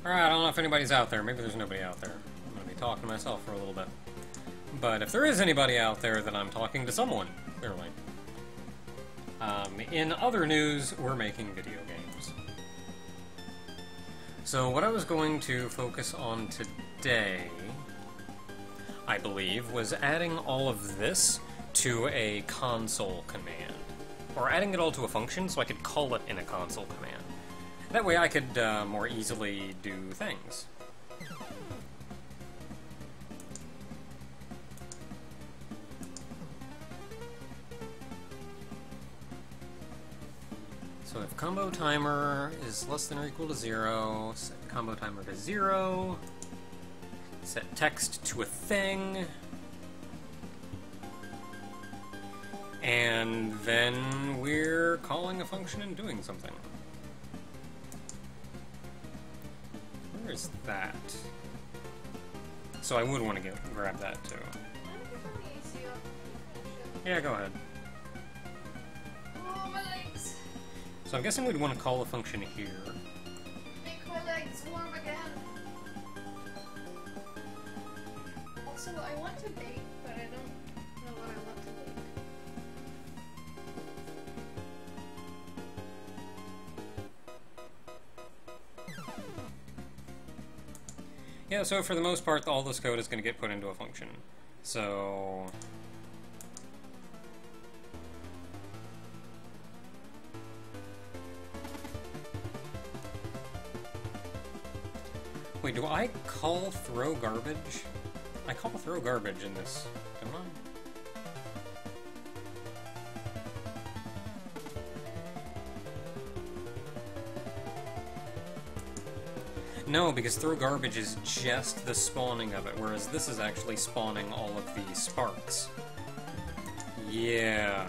Alright, I don't know if anybody's out there. Maybe there's nobody out there. I'm going to be talking to myself for a little bit. But if there is anybody out there, then I'm talking to someone, clearly. In other news, we're making video games. So what I was going to focus on today, I believe, was adding all of this to a console command. Or adding it all to a function so I could call it in a console command. That way I could more easily do things. So if combo timer is less than or equal to 0, set combo timer to 0, set text to a thing, and then we're calling a function and doing something. Where's that? So I would want to grab that too. Yeah, go ahead. Oh, my legs! So I'm guessing we'd want to call a function here. Make my legs warm again. Also, I want to bake, but I don't know what I want to bake. Yeah, so for the most part, all this code is going to get put into a function. So... Wait, do I call throw garbage? I call throw garbage in this, don't I? No, because throw garbage is just the spawning of it, whereas this is actually spawning all of the sparks. Yeah.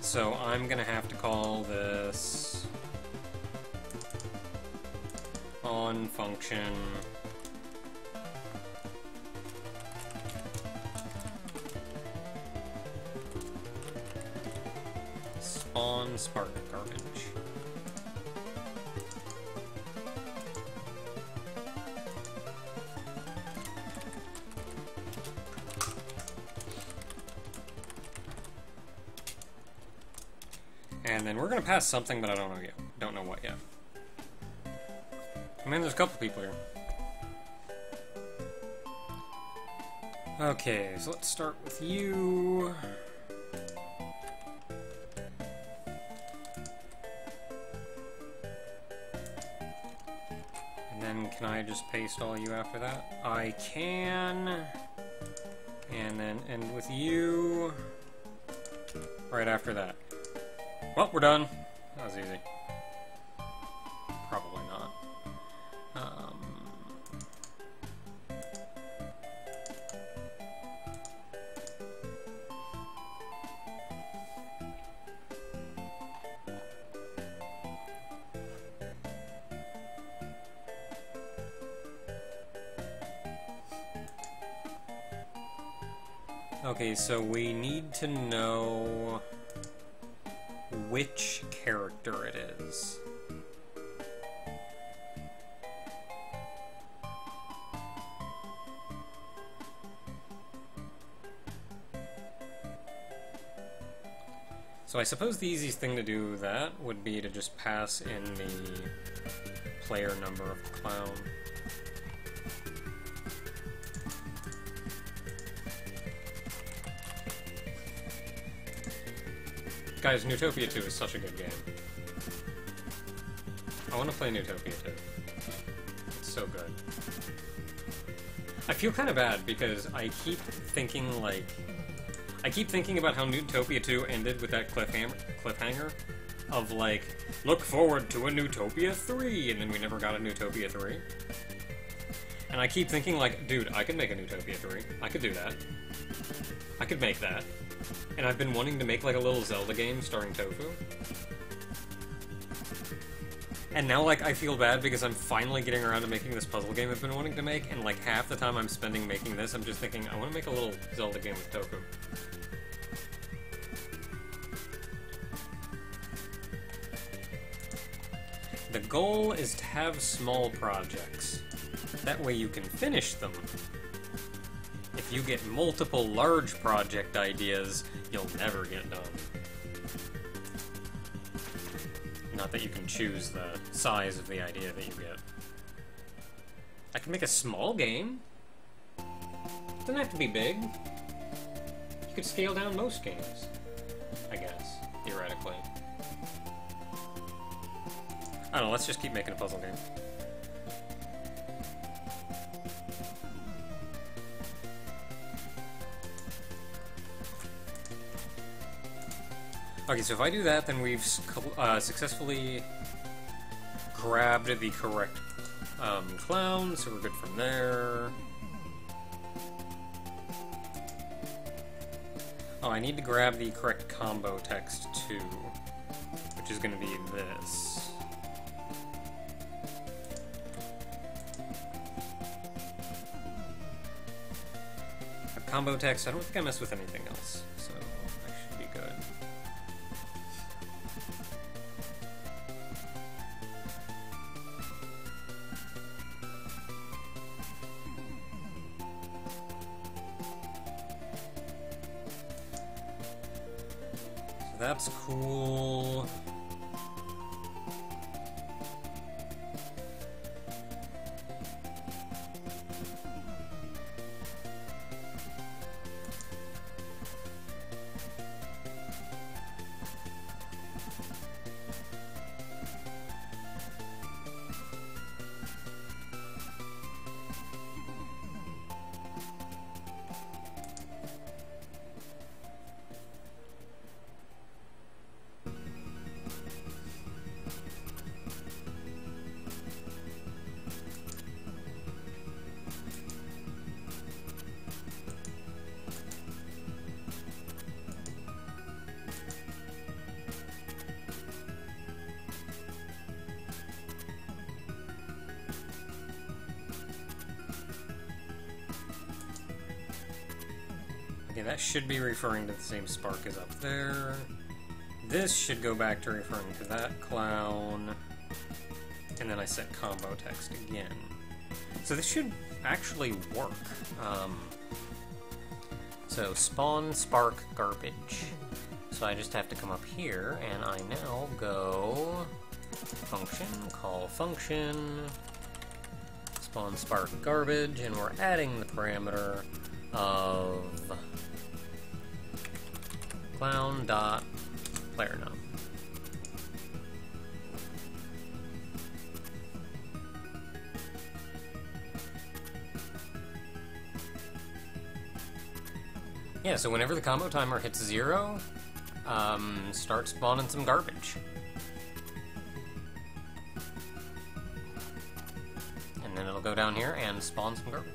So I'm gonna have to call this on function spawn spark garbage. And then we're gonna pass something, but I don't know yet. Don't know what yet. I mean, there's a couple people here. Okay, so let's start with you. And then can I just paste all you after that? I can. And then end with you right after that. Well, we're done. That was easy. Probably not. Okay, so we need to know which character it is. So I suppose the easiest thing to do that would be to just pass in the player number of the clown. Guys, Newtopia 2 is such a good game. I want to play Newtopia 2. It's so good. I feel kind of bad because I keep thinking about how Newtopia 2 ended with that cliffhanger of like, look forward to a Newtopia 3, and then we never got a Newtopia 3. And I keep thinking like, dude, I could make a Newtopia 3. I could do that. I could make that. And I've been wanting to make like a little Zelda game starring Tofu. And now like I feel bad because I'm finally getting around to making this puzzle game I've been wanting to make, and like half the time I'm spending making this, I'm just thinking, I want to make a little Zelda game with Tofu. The goal is to have small projects. That way you can finish them. If you get multiple large project ideas, you'll never get done. Not that you can choose the size of the idea that you get. I can make a small game. Doesn't have to be big. You could scale down most games, I guess, theoretically. I don't know, let's just keep making a puzzle game. Okay, so if I do that, then we've successfully grabbed the correct clown, so we're good from there. Oh, I need to grab the correct combo text too, which is going to be this. Combo text, I don't think I mess with anything else, so I should be good. So that's cool. Okay, that should be referring to the same spark as up there. This should go back to referring to that clown. And then I set combo text again. So this should actually work. So spawn spark garbage. So I just have to come up here, and I now go function, call function, spawn spark garbage, and we're adding the parameter of clown.playerNum. Yeah, so whenever the combo timer hits 0, start spawning some garbage. And then it'll go down here and spawn some garbage.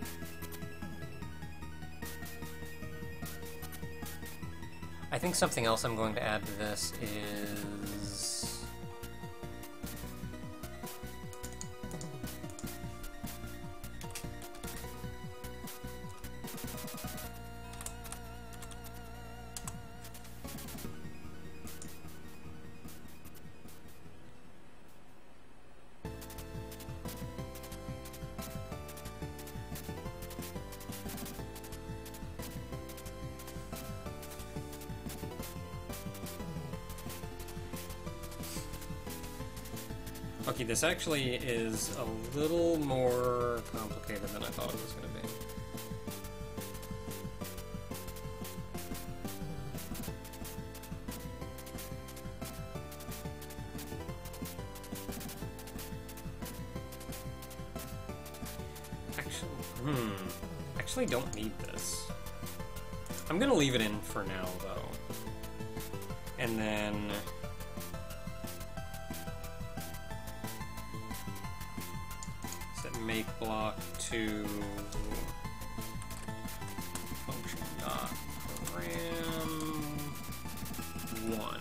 I think something else I'm going to add to this is... Okay, this actually is a little more complicated than I thought it was going to be. Actually don't need this. I'm going to leave it in for now, though. And then... make block to function dot param 1.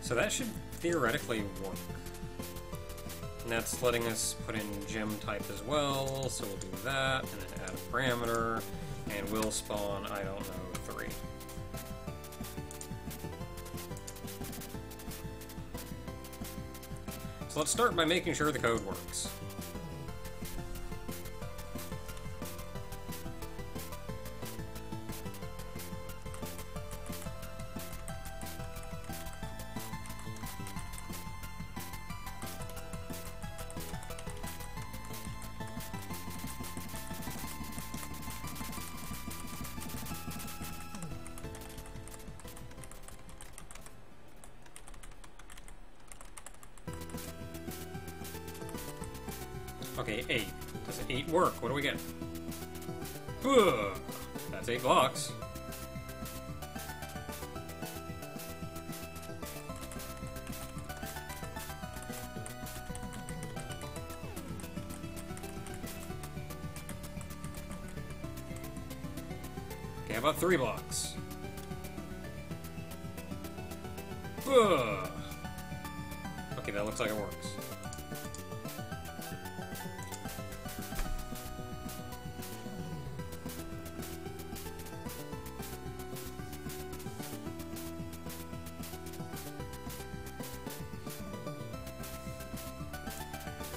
So that should theoretically work. And that's letting us put in gem type as well, so we'll do that, and then add a parameter, and we'll spawn, I don't know, 3. So let's start by making sure the code works. Okay, 8. Does 8 work? What do we get? Ugh, that's 8 blocks. Okay, how about 3 blocks? Ugh. Okay, that looks like it works.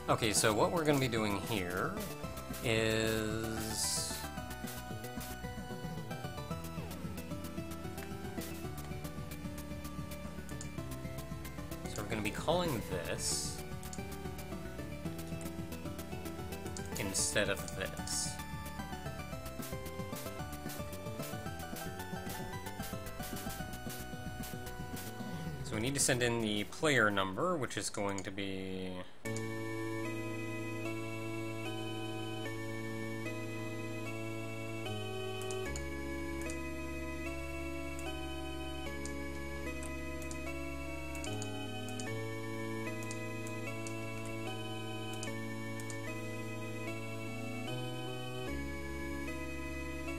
Okay, so what we're going to be doing here is... So we're going to be calling this instead of this. So we need to send in the player number, which is going to be...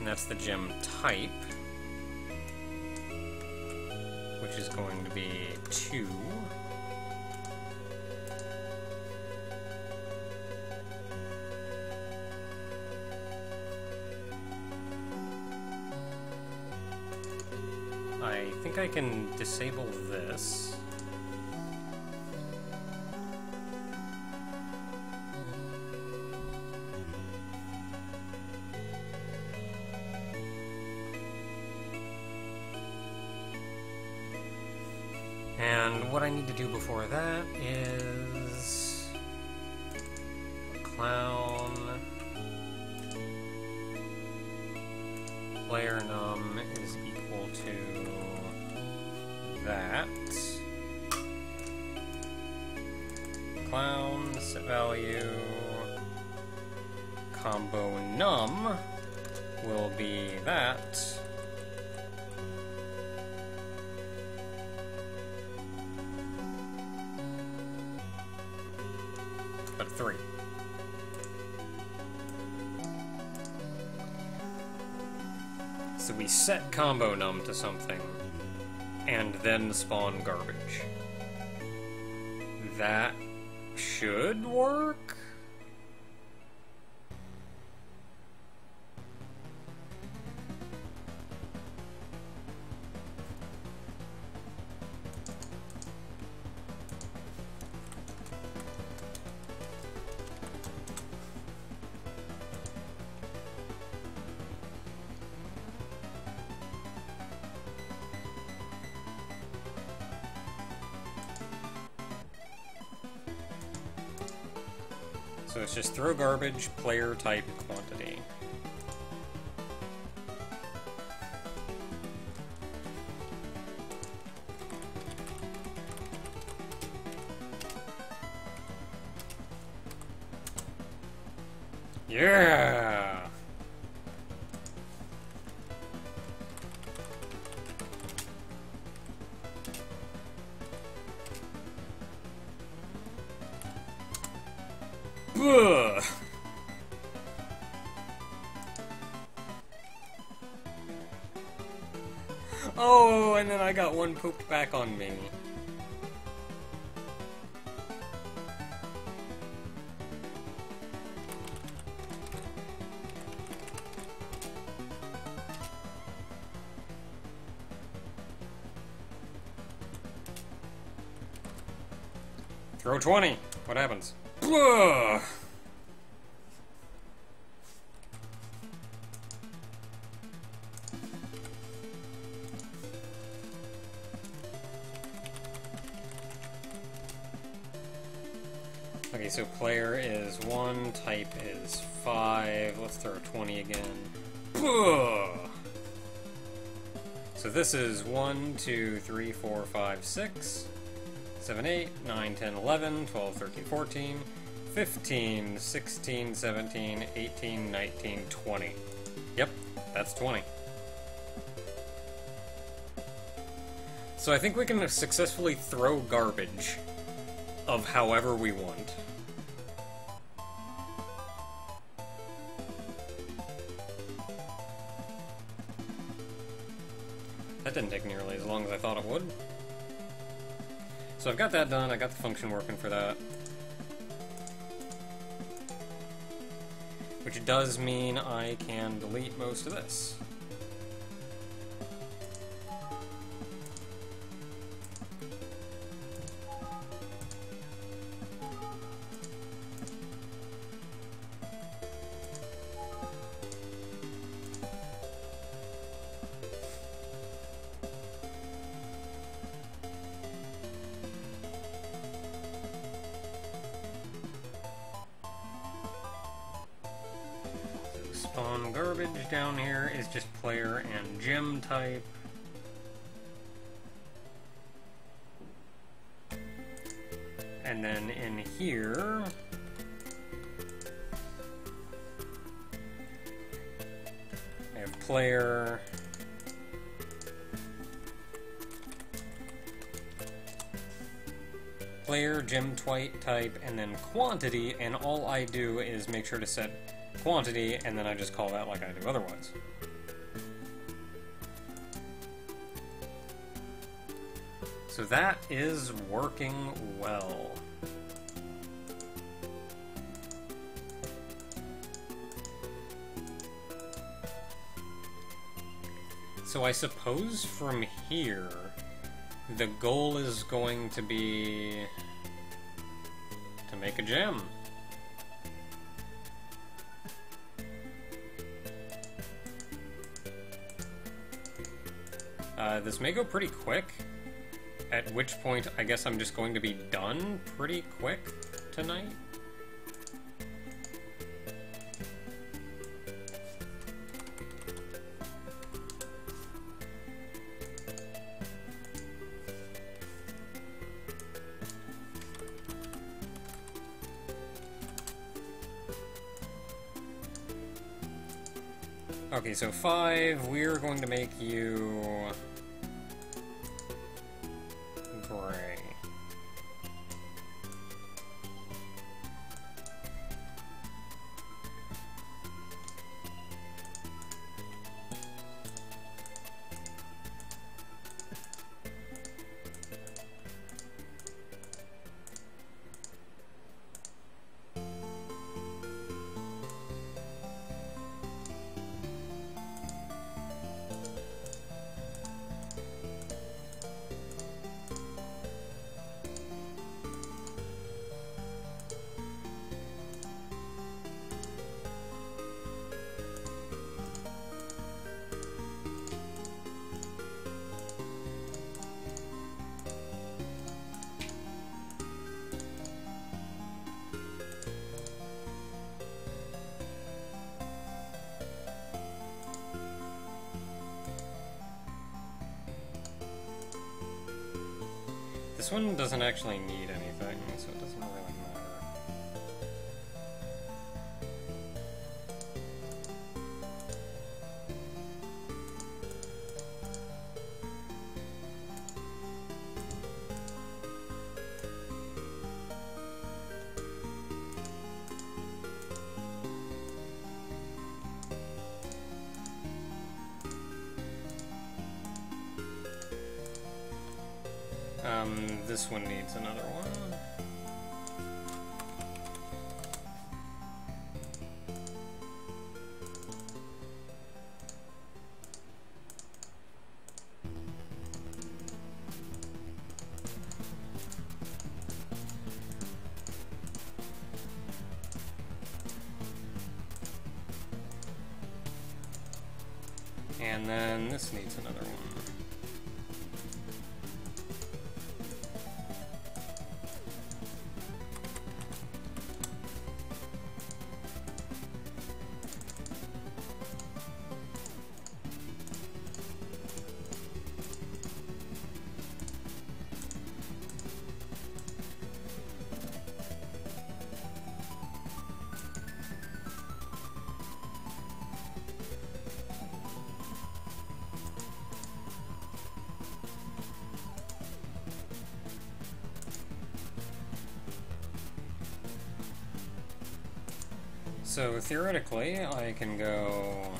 that's the gem type, which is going to be 2. I think I can disable this. And what I need to do before that is clown player num is equal to that. Clown set value combo num will be that. But 3. So we set combo num to something, and then spawn garbage. That should work? So it's just throw garbage, player type, quantity. Yeah! Ugh. Oh, and then I got one pooped back on me. Throw 20. What happens? Ugh. Okay, so player is 1, type is 5. Let's throw 20 again. Ugh. So this is 1, 2, 3, 4, 5, 6, 7, 8, 9, 10, 11, 12, 13, 14, 15, 16, 17, 18, 19, 20. Yep, that's 20. So I think we can successfully throw garbage of however we want. That didn't take nearly as long as I thought it would. So I've got that done, I got the function working for that. Which does mean I can delete most of this. Spawn garbage down here is just player and gem type. And then in here, I have player, gem type, and then quantity, and all I do is make sure to set quantity, and then I just call that like I do otherwise. So that is working well. So I suppose from here, the goal is going to be to make a gem. This may go pretty quick, At which point, I guess I'm just going to be done pretty quick tonight. Okay, so 5, we're going to make you gray. This one doesn't actually need anything, so it doesn't really matter. This one needs another one. And then this needs another one. So theoretically, I can go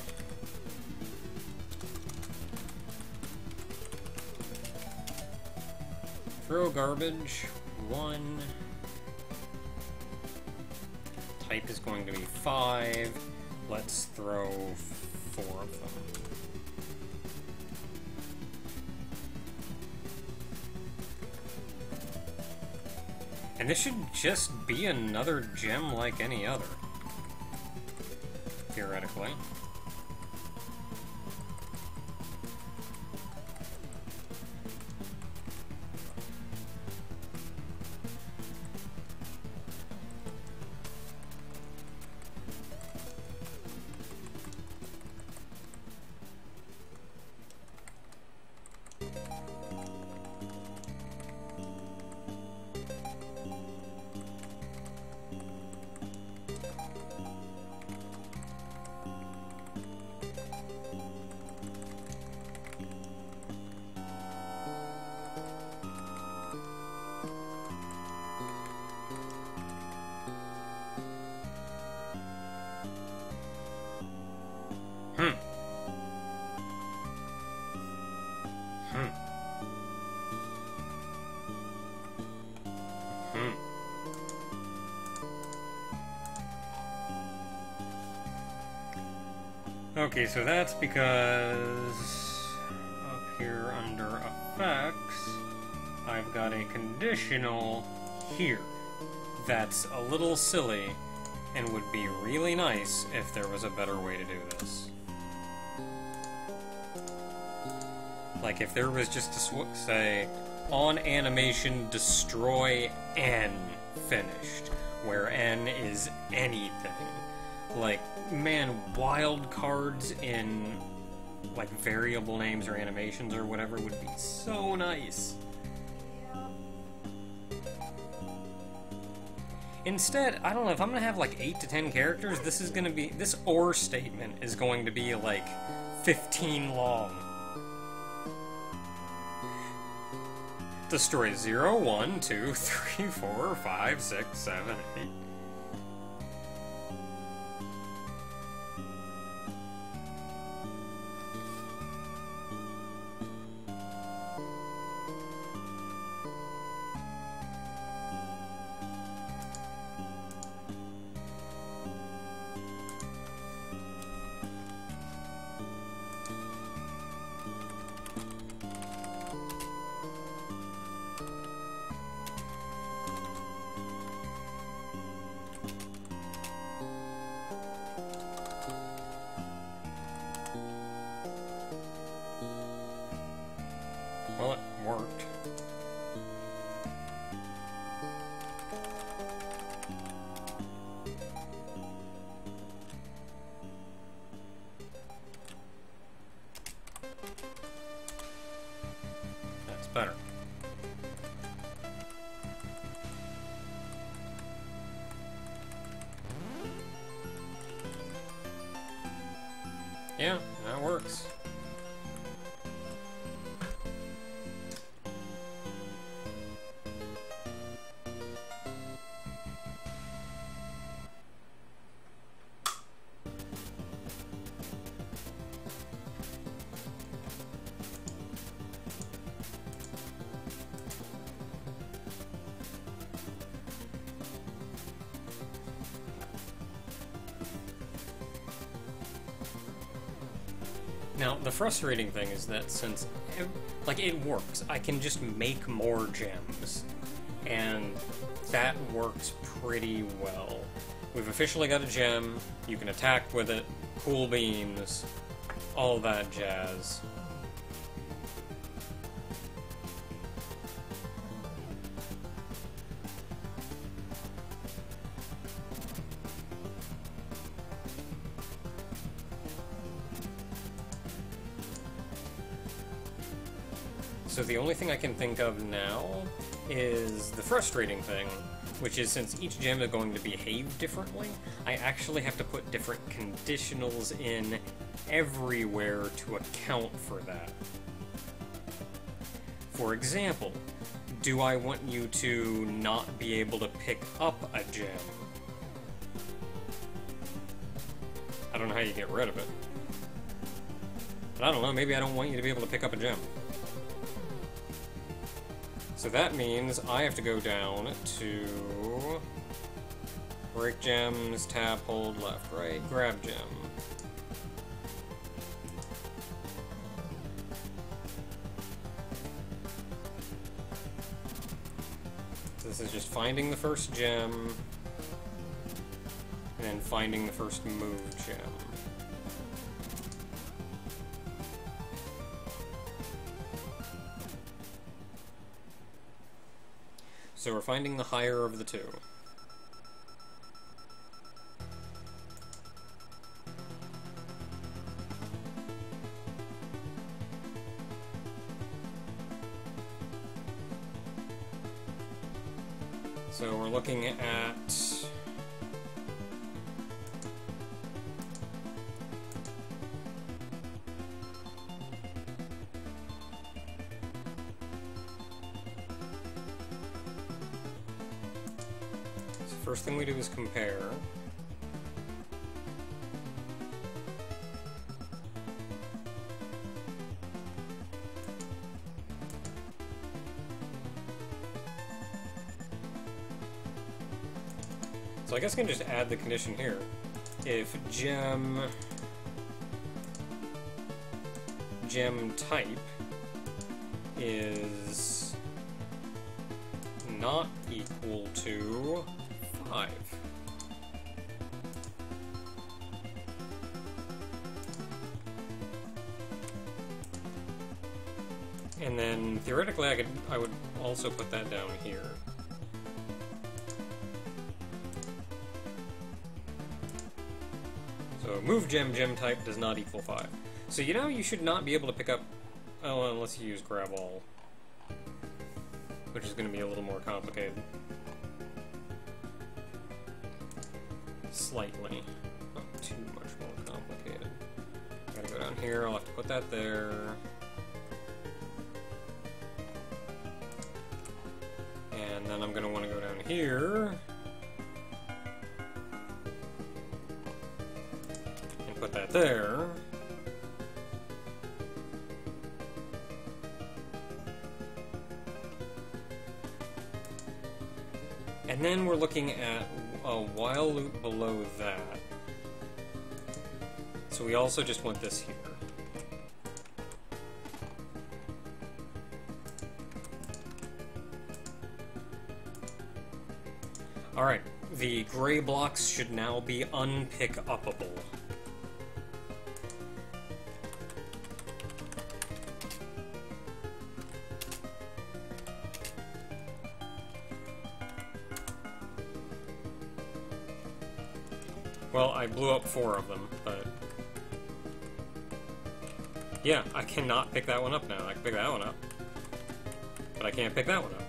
throw garbage, 1. Type is going to be 5. Let's throw 4 of them. And this should just be another gem like any other. Theoretically. Okay, so that's because up here under effects, I've got a conditional here. That's a little silly and would be really nice if there was a better way to do this. Like if there was just to say, on animation destroy N finished, where N is anything. Like, man, wild cards in, like, variable names or animations or whatever would be so nice. Instead, I don't know, if I'm gonna have like 8 to 10 characters, this OR statement is going to be like 15 long. Destroy 0, 1, 2, 3, 4, 5, 6, 7, 8. Well, it worked. That's better. Yeah, that works. Now, the frustrating thing is that since, like, it works, I can just make more gems, and that works pretty well. We've officially got a gem, you can attack with it, cool beams, all that jazz. So the only thing I can think of now is the frustrating thing, which is since each gem is going to behave differently, I actually have to put different conditionals in everywhere to account for that. For example, do I want you to not be able to pick up a gem? I don't know how you get rid of it. But I don't know, maybe I don't want you to be able to pick up a gem. So that means I have to go down to break gems, tap, hold, left, right, grab gem. So this is just finding the first gem, and then finding the first move gem. So we're finding the higher of the two. So we're looking at first thing we do is compare. So I guess I can just add the condition here. If gem type is not equal to 5. And then, theoretically, I would also put that down here. So, move gem type does not equal 5. So, you know, you should not be able to pick up... Oh, unless you use grab all. Which is going to be a little more complicated. Slightly. Not too much more complicated. Gotta go down here, I'll have to put that there. And then I'm gonna want to go down here. And put that there. And then we're looking at a while loop below that. So we also just want this here. Alright, the gray blocks should now be unpick-upable. Well, I blew up 4 of them, but... Yeah, I cannot pick that one up now. I can pick that one up. But I can't pick that one up.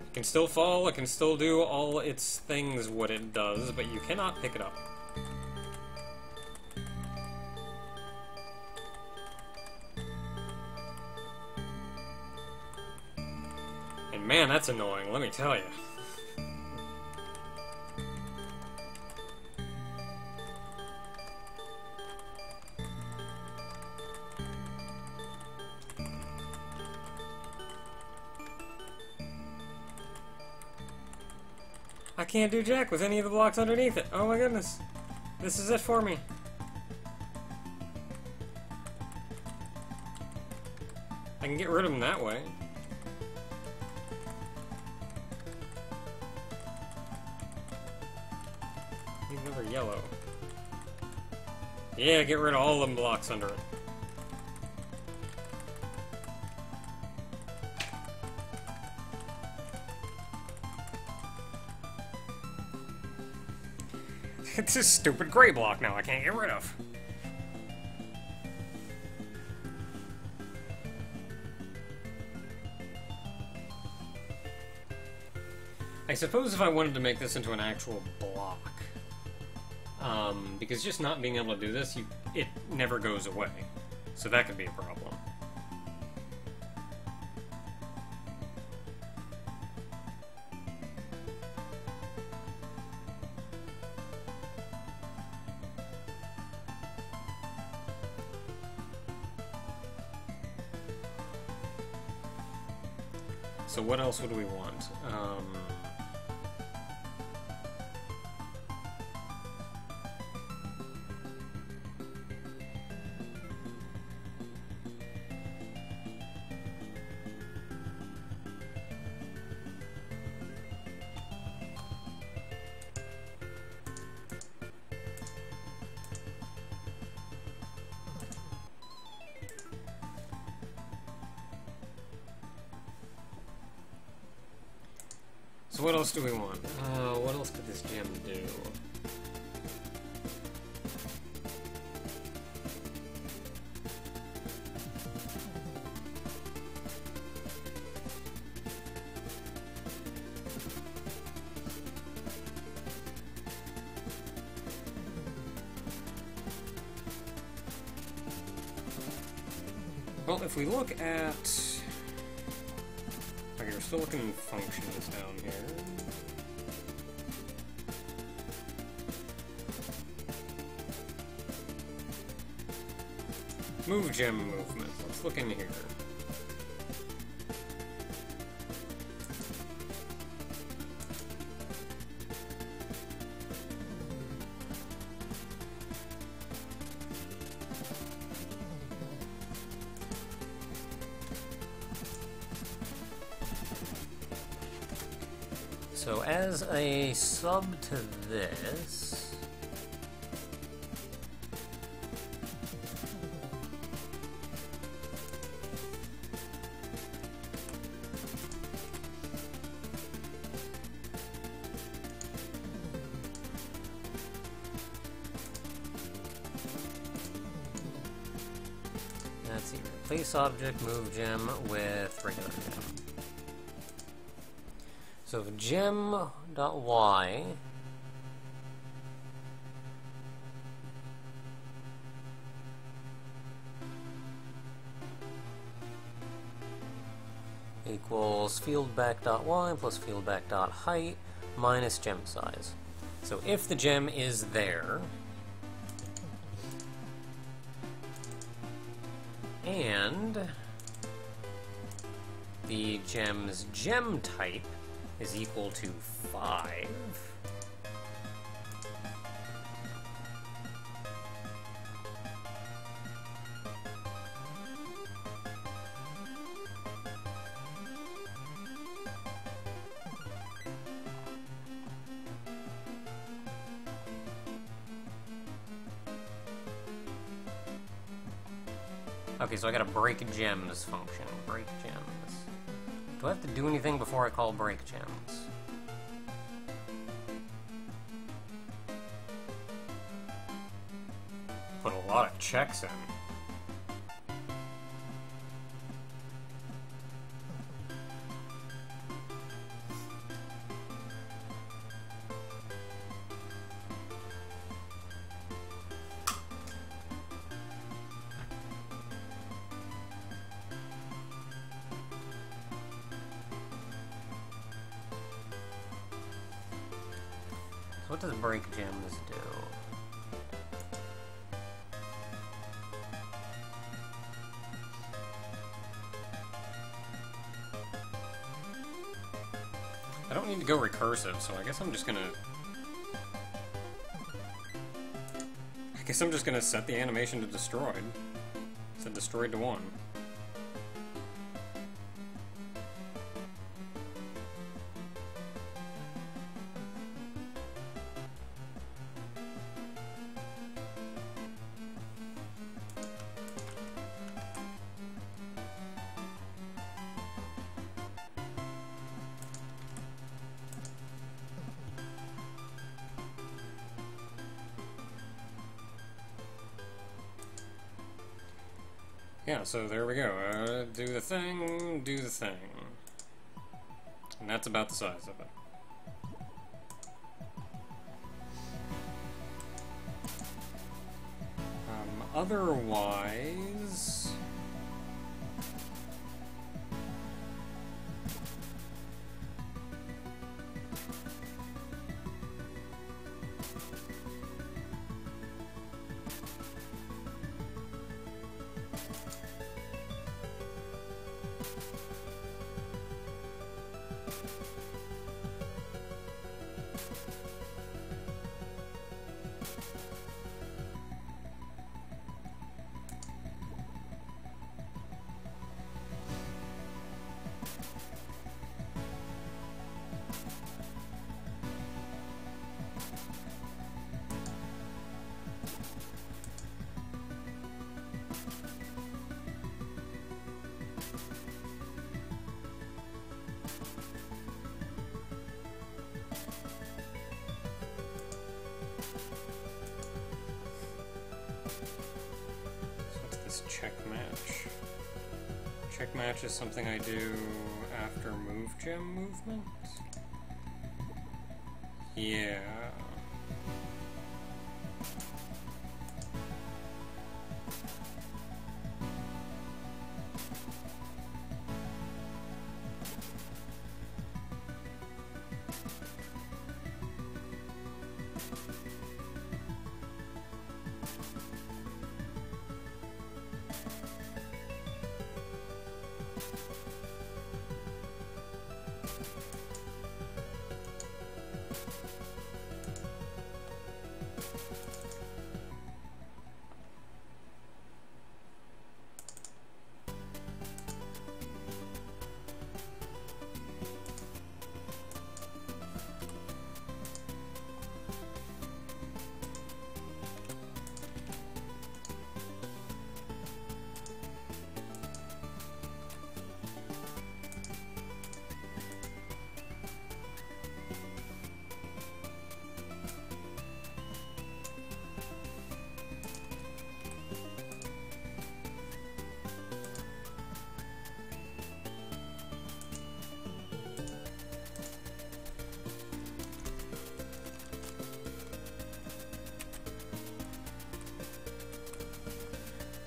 It can still fall, it can still do all its things what it does, but you cannot pick it up. And man, that's annoying, let me tell you. I can't do jack with any of the blocks underneath it. Oh my goodness. This is it for me. I can get rid of them that way. Need another yellow. Yeah, get rid of all them blocks under it. It's this stupid gray block now I can't get rid of. I suppose if I wanted to make this into an actual block, because just not being able to do this, it never goes away. So that could be a problem. So what else would we want? So what else do we want? What else could this gem do? Well, if we look at... Okay, we're still looking at functions down here. Move gem movement. Let's look in here. So as a sub to this... Let's see, replace object move gem with regular gem. So gem.y equals fieldback.y plus fieldback.height minus gem size. So if the gem is there, and the gem's gem type is equal to 5, okay, so I gotta break gems function. Break gems. Do I have to do anything before I call break gems? Put a lot of checks in. So what does break gems do? I don't need to go recursive, so I guess I'm just gonna set the animation to destroyed. Set destroyed to 1. Yeah, so there we go. Do the thing, do the thing. And that's about the size of it. Otherwise... check match. Check match is something I do after move gem movement? Yeah.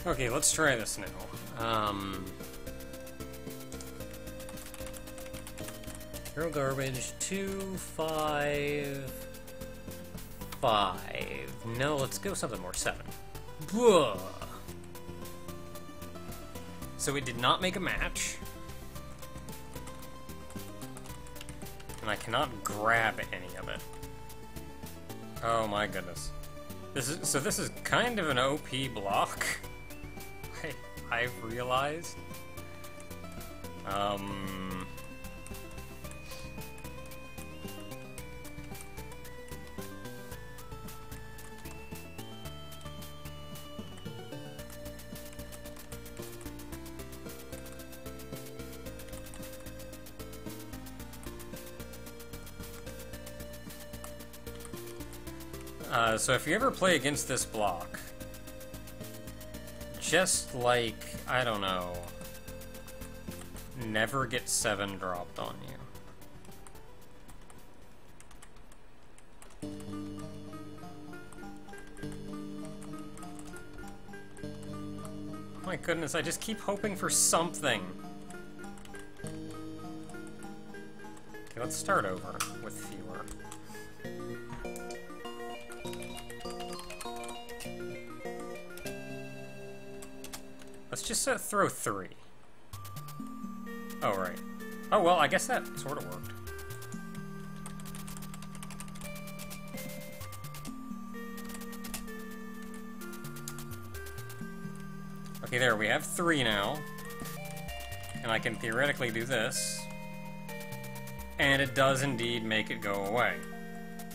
Okay, let's try this now. Zero garbage, 2, 5, 5. No, let's go something more, 7. Blah. So it did not make a match. And I cannot grab any of it. Oh my goodness. This is kind of an OP block. I've realized. So if you ever play against this block, just like, I don't know, never get 7 dropped on you. Oh my goodness, I just keep hoping for something. Okay, let's start over with fewer. Let's just throw 3. Oh, right. Oh, well, I guess that sort of worked. Okay, there, we have 3 now. And I can theoretically do this. And it does indeed make it go away.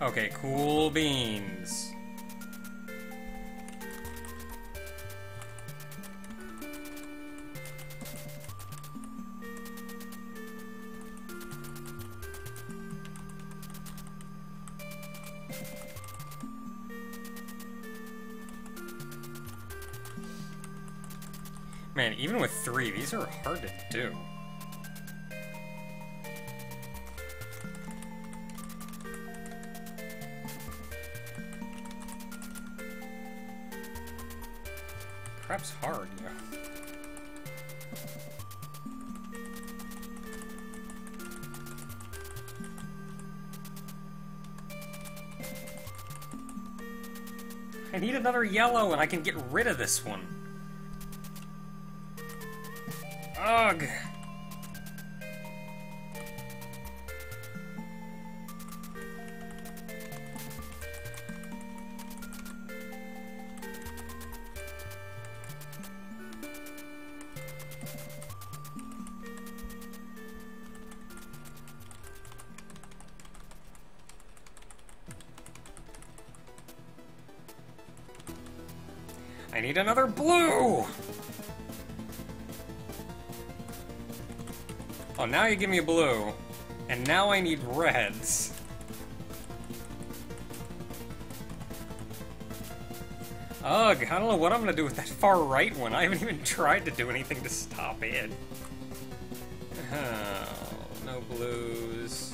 Okay, cool beans. Man, even with 3, these are hard to do. Perhaps hard, yeah. I need another yellow and I can get rid of this one. Ugh! I need another blue! Oh, now you give me a blue. And now I need reds. Ugh, I don't know what I'm gonna do with that far right one. I haven't even tried to do anything to stop it. Oh, no blues.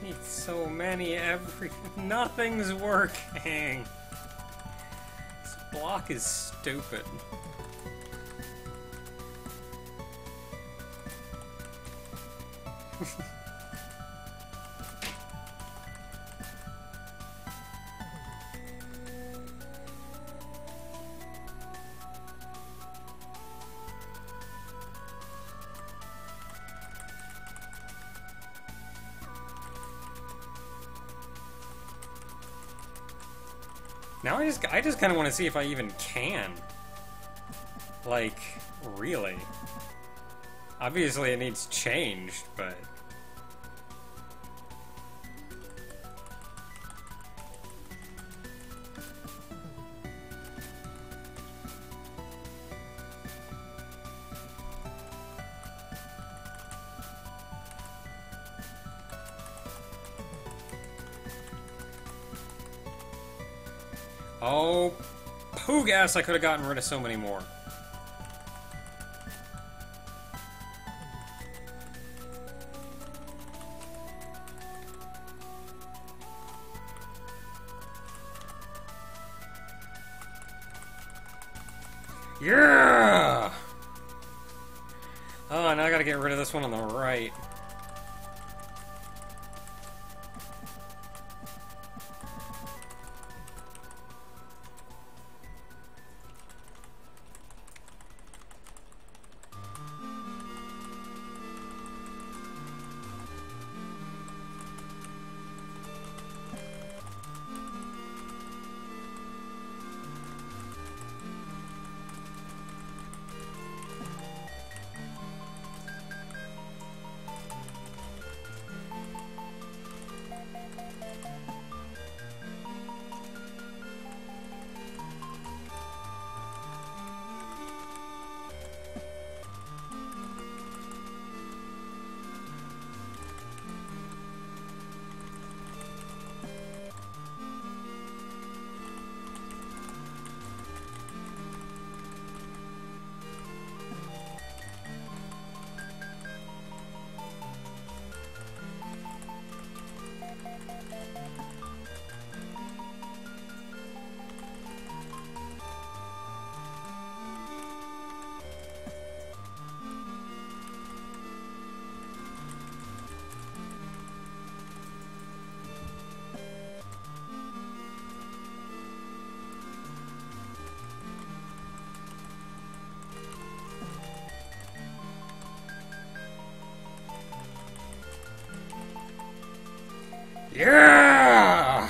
Need so many nothing's working. This block is stupid. Now I just kind of want to see if I even can. Like, really. Obviously it needs changed, but... Oh, poo gas! I could have gotten rid of so many more. Yeah! Oh, now I gotta get rid of this one on the right. Yeah!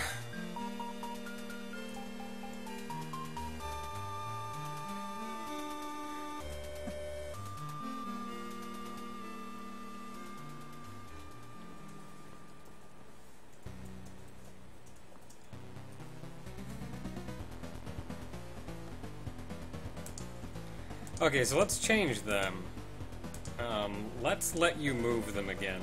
Okay, so let's change them. Let's let you move them again.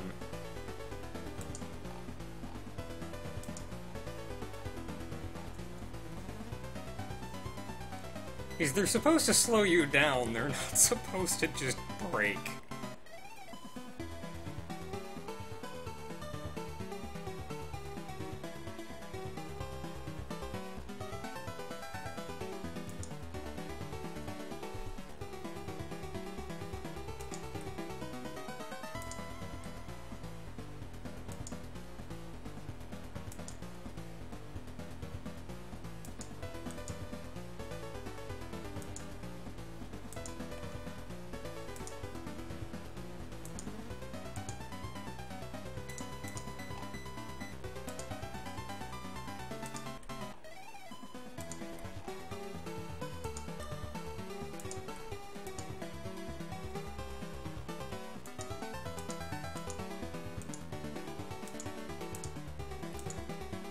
Because they're supposed to slow you down, they're not supposed to just break.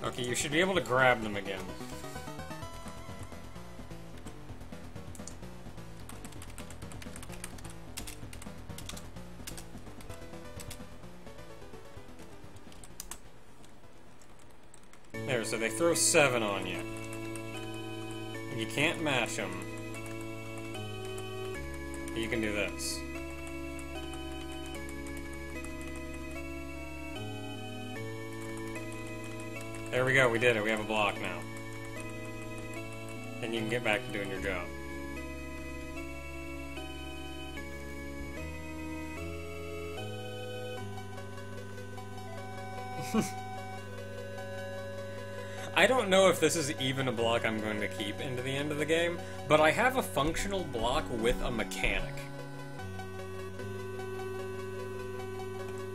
Okay, you should be able to grab them again. There, so they throw 7 on you. You can't match them. You can do this. There we go, we did it. We have a block now. And you can get back to doing your job. I don't know if this is even a block I'm going to keep into the end of the game, but I have a functional block with a mechanic.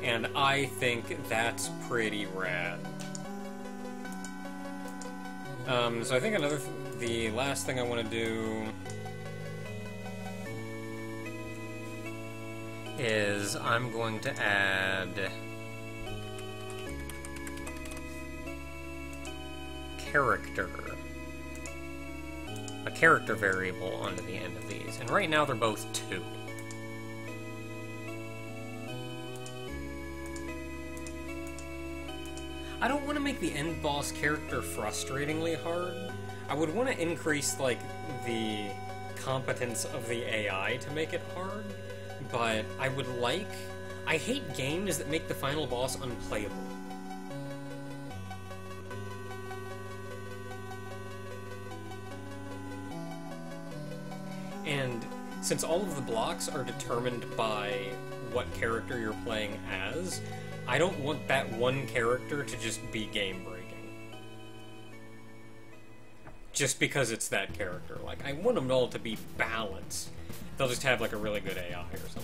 And I think that's pretty rad. So I think the last thing I want to do is I'm going to add a character variable onto the end of these, and right now they're both 2. I don't want to make the end boss character frustratingly hard. I would want to increase, like, the competence of the AI to make it hard, but I hate games that make the final boss unplayable. And since all of the blocks are determined by what character you're playing as, I don't want that one character to just be game-breaking. Just because it's that character. Like, I want them all to be balanced. They'll just have, like, a really good AI or something.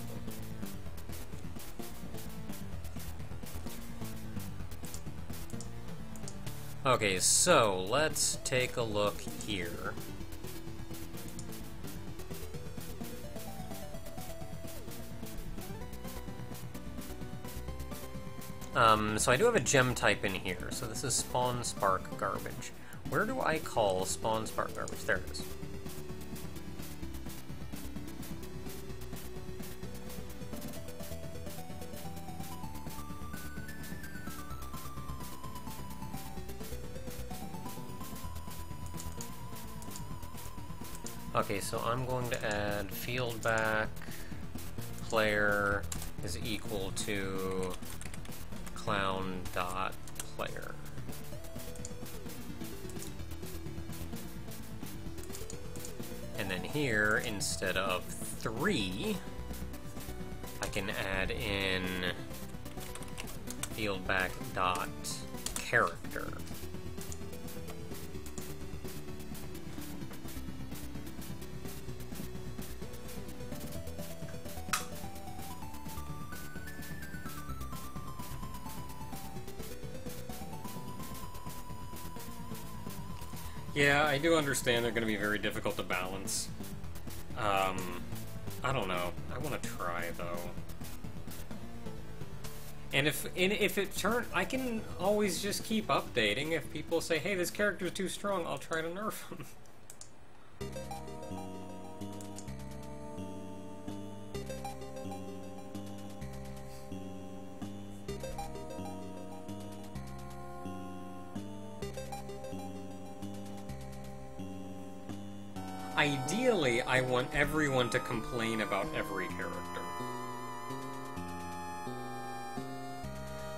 Okay, so let's take a look here. So I do have a gem type in here, so this is spawn spark garbage. Where do I call spawn spark garbage? There it is. Okay, so I'm going to add field back player is equal to clown.player. And then here, instead of 3, I can add in fieldback.character. Yeah, I do understand they're going to be very difficult to balance. I don't know. I want to try, though. And if it turns... I can always just keep updating. If people say, hey, this character's too strong, I'll try to nerf him. Ideally, I want everyone to complain about every character.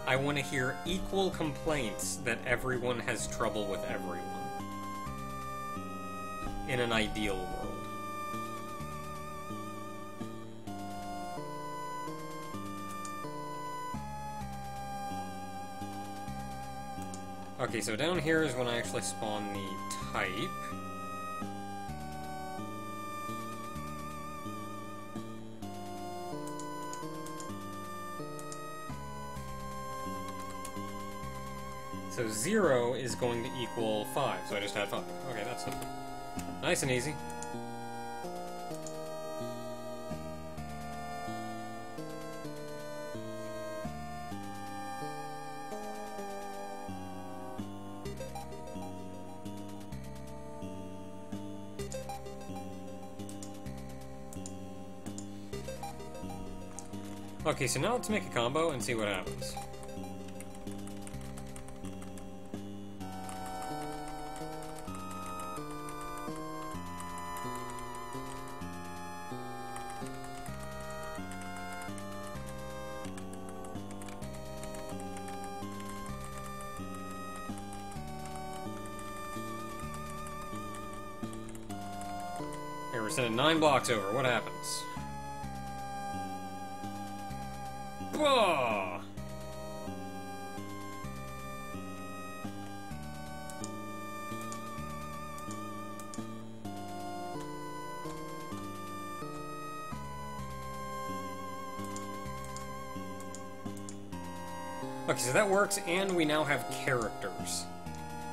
I want to hear equal complaints that everyone has trouble with everyone. In an ideal world. Okay, so down here is when I actually spawn the type. So 0 is going to equal 5, so I just had 5. Okay, that's simple. Nice and easy. Okay, so now let's make a combo and see what happens. Here, we're sending 9 blocks over. What happens? Whoa! Okay, so that works, and we now have characters.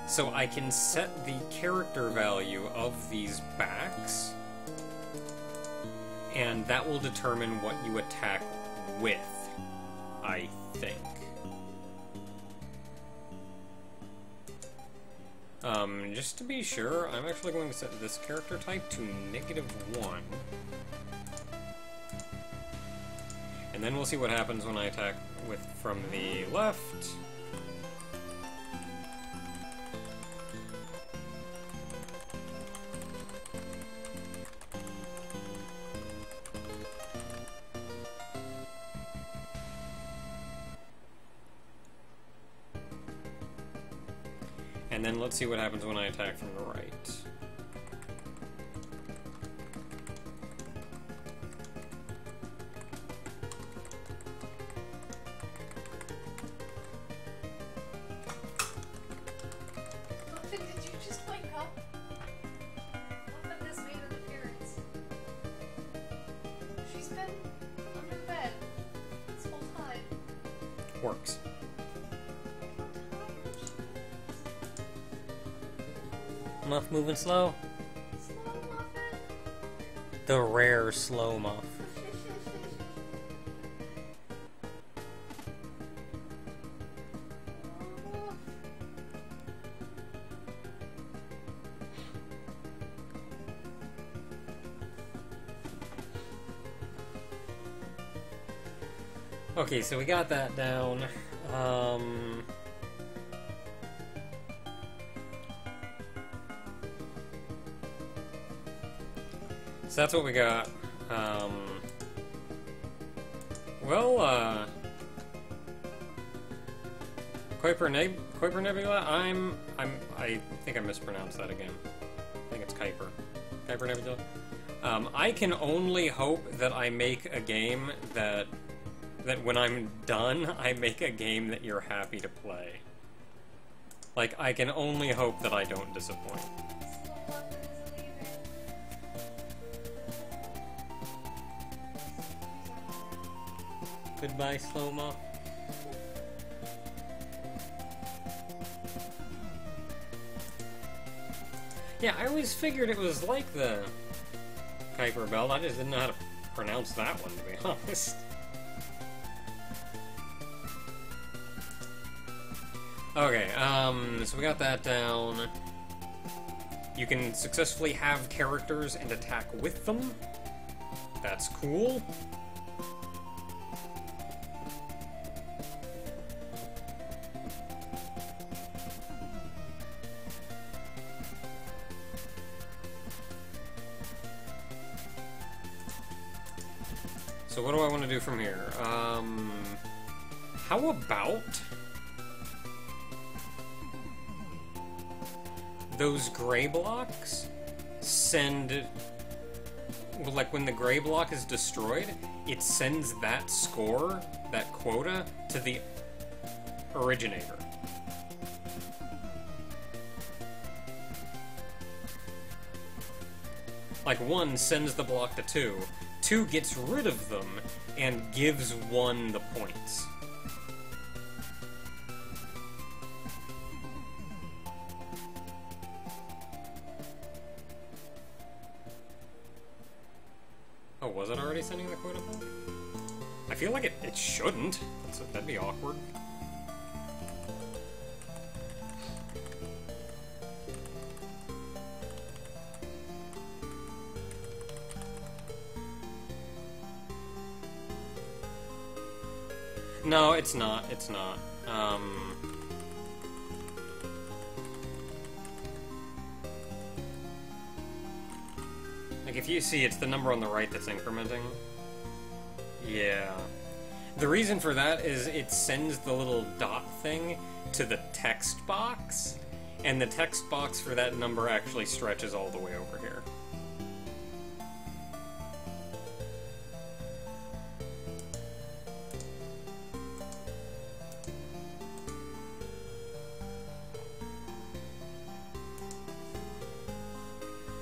So I can set the character value of these backs, and that will determine what you attack with, I think. Just to be sure, I'm actually going to set this character type to -1. And then we'll see what happens when I attack with from the left. And then let's see what happens when I attack from the right. Muffin, did you just wake up? Muffin has made an appearance. She's been under the bed this whole time. Works. Muff moving slow. Slow, Muffin. The rare slow muff. Okay, so we got that down. So that's what we got. Kuiper Nebula, I think I mispronounced that again. I think it's Kuiper. Kuiper Nebula. I can only hope that I make a game that when I'm done, I make a game that you're happy to play. Like, I can only hope that I don't disappoint. Slow, Muffin is leaving. Goodbye, slow-mo. Yeah, I always figured it was like the Kuiper Belt. I just didn't know how to pronounce that one, to be honest. Okay, so we got that down. You can successfully have characters and attack with them. That's cool. So what do I want to do from here? How about those gray blocks send... Well, like, when the gray block is destroyed, it sends that score, that quota, to the originator. Like, 1 sends the block to 2, 2 gets rid of them, and gives 1 the points. Oh, was it already sending the quota back? I feel like it shouldn't. That'd be awkward. No, it's not. It's not. Like, if you see, it's the number on the right that's incrementing. Yeah. The reason for that is it sends the little dot thing to the text box, and the text box for that number actually stretches all the way over here.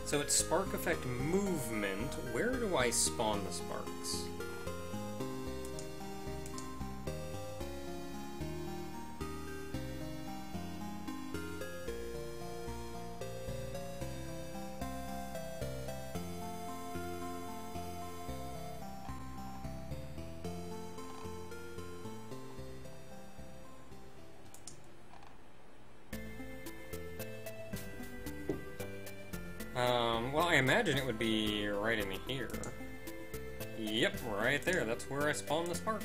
So it's spark effect movement. Where do I spawn the sparks? Well, I imagine it would be right in here. Yep, right there. That's where I spawned the spark.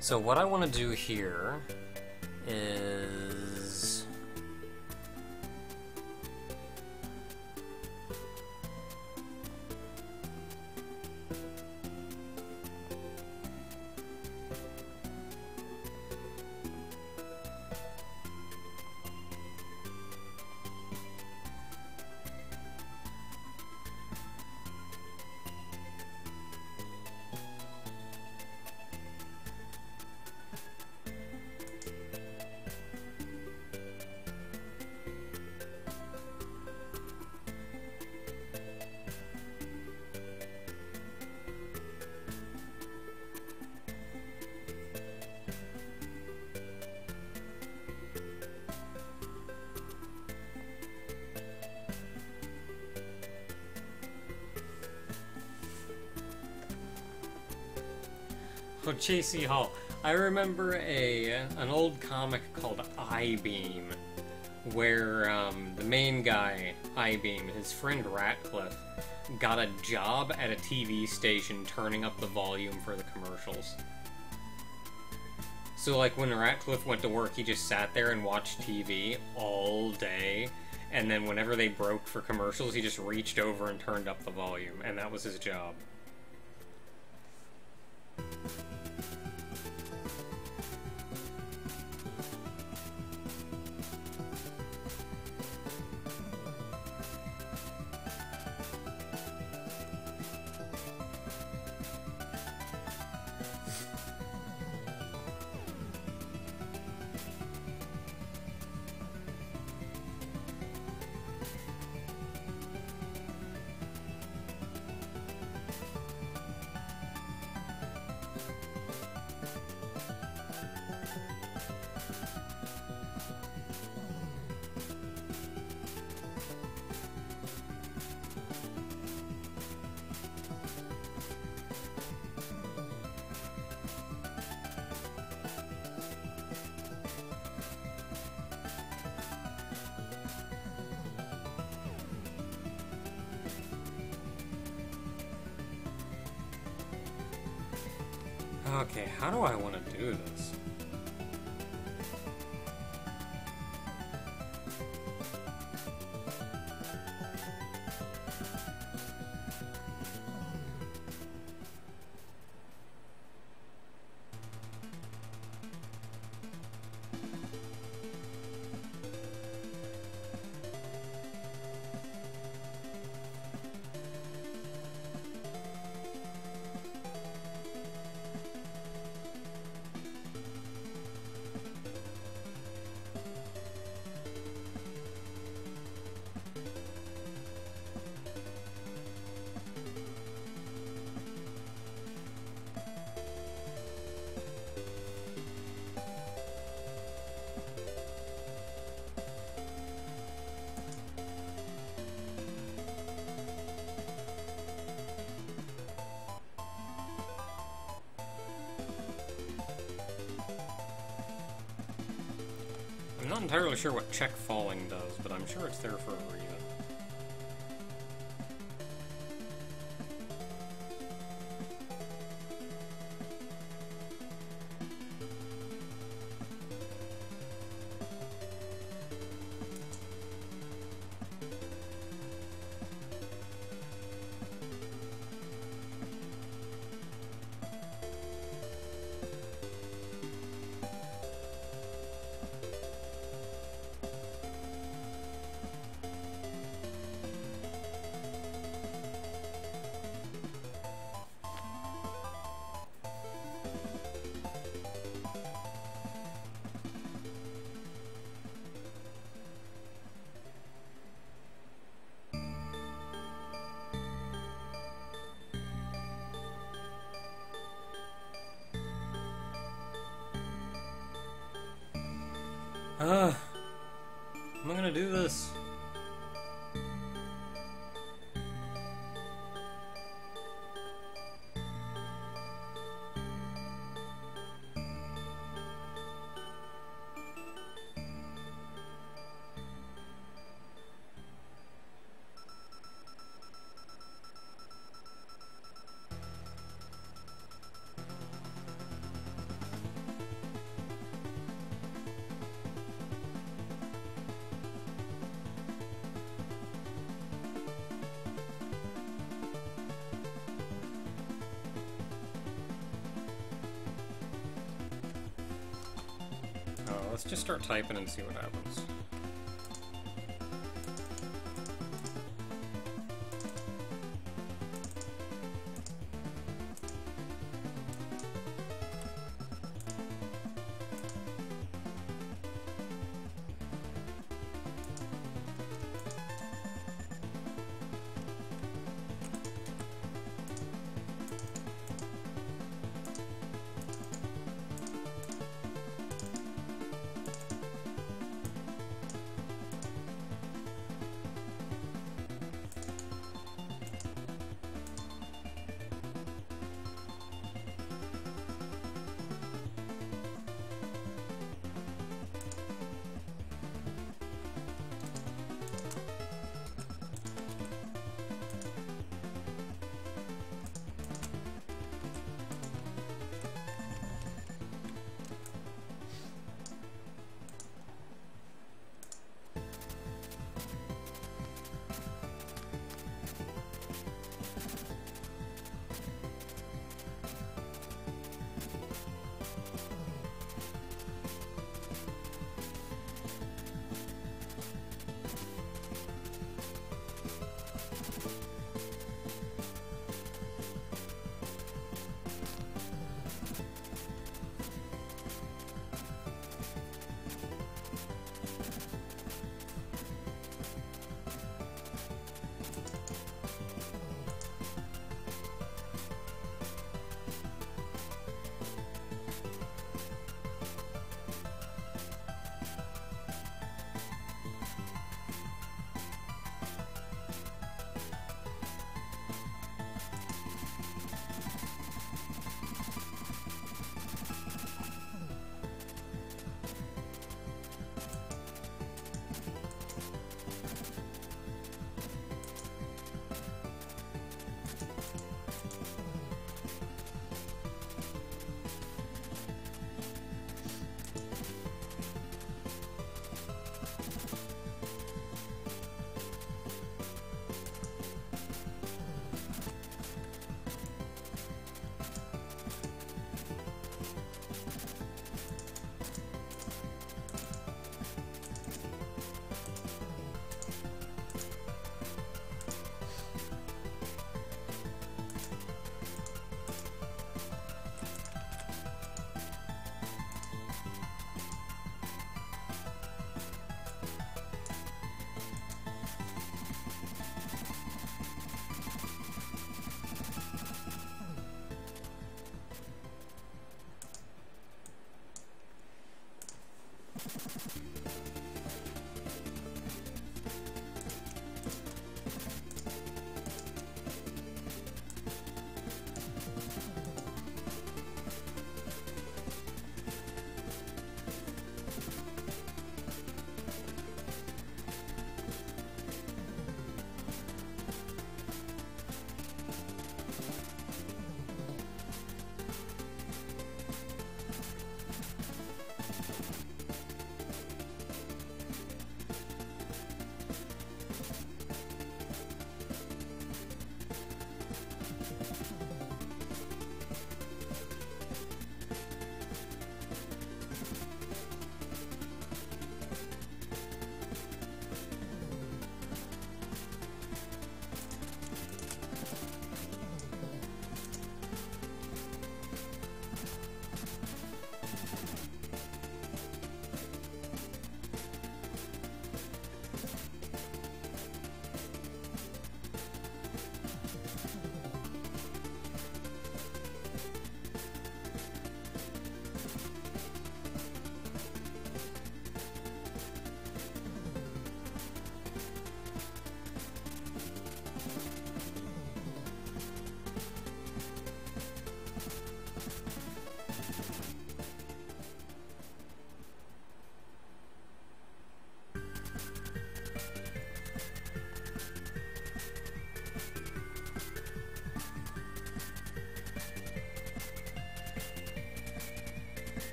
So what I want to do here is... Oh, J.C. Hall. I remember an old comic called I-Beam, where the main guy, I-Beam, his friend Ratcliffe, got a job at a TV station turning up the volume for the commercials. So, like, when Ratcliffe went to work, he just sat there and watched TV all day, and then whenever they broke for commercials, he just reached over and turned up the volume, and that was his job. Okay, how do I want to do this? I'm not entirely sure what check falling does, but I'm sure it's there for a reason. Am I gonna do this? let's just start typing and see what happens.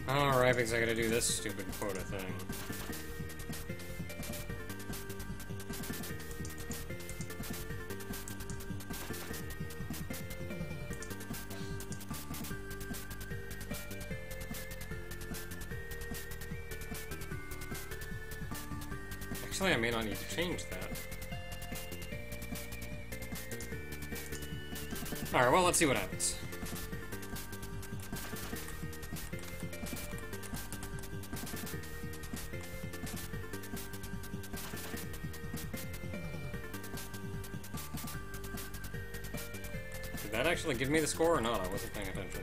Alright, because I gotta do this stupid quota thing. Actually, I may not need to change that. Alright, well, let's see what happens. Did that actually give me the score or not? I wasn't paying attention.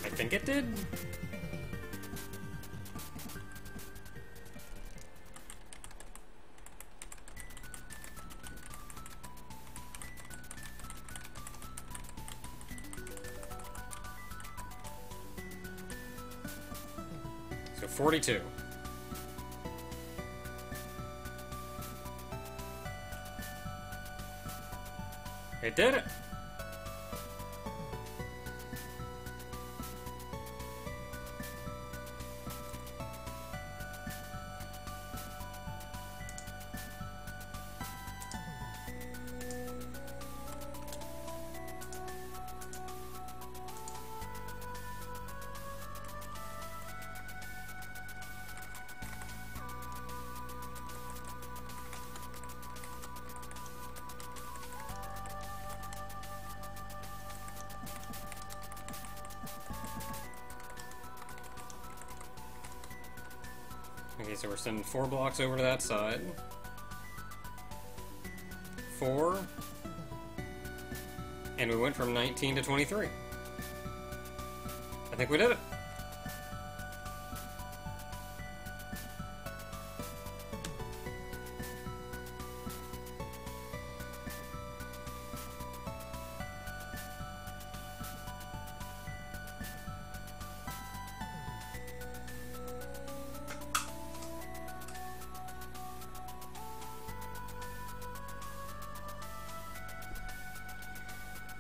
I think it did. So 42. It did it. Okay, so we're sending 4 blocks over to that side. 4. And we went from 19 to 23. I think we did it.